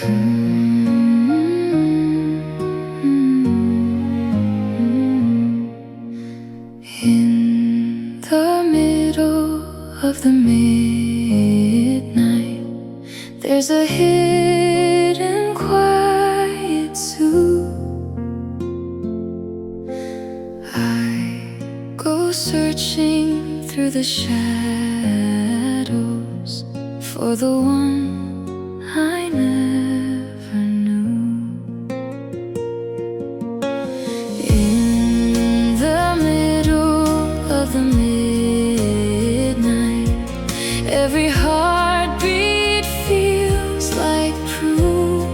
In the middle of the midnight, there's a hidden quiet zoo. I go searching through the shadows for the one I never knew. In the middle of the midnight, every heartbeat feels like proof.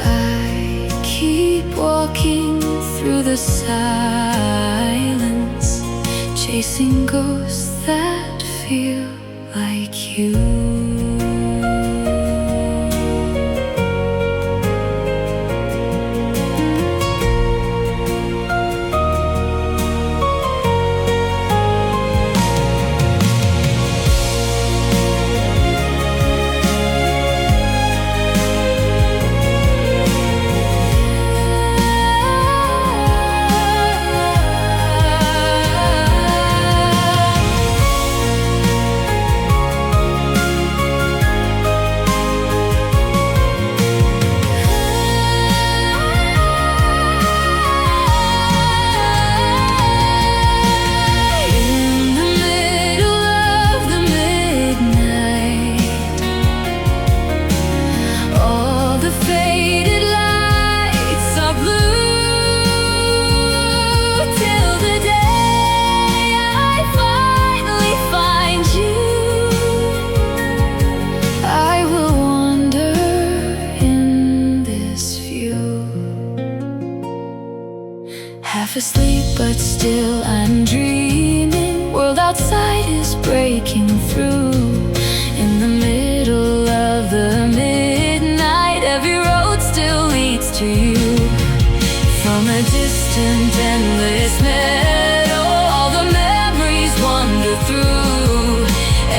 I keep walking through the silence, chasing ghosts that feel like you. Half asleep, but still I'm dreaming. World outside is breaking through. In the middle of the midnight, every road still leads to you. From a distant, endless meadow, all the memories wander through.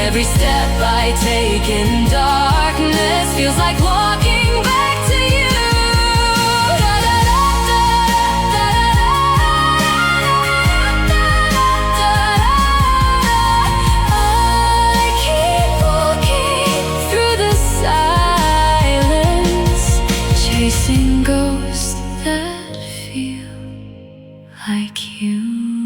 Every step I take in darkness feels like walking back to you. Chasing ghosts that feel like you.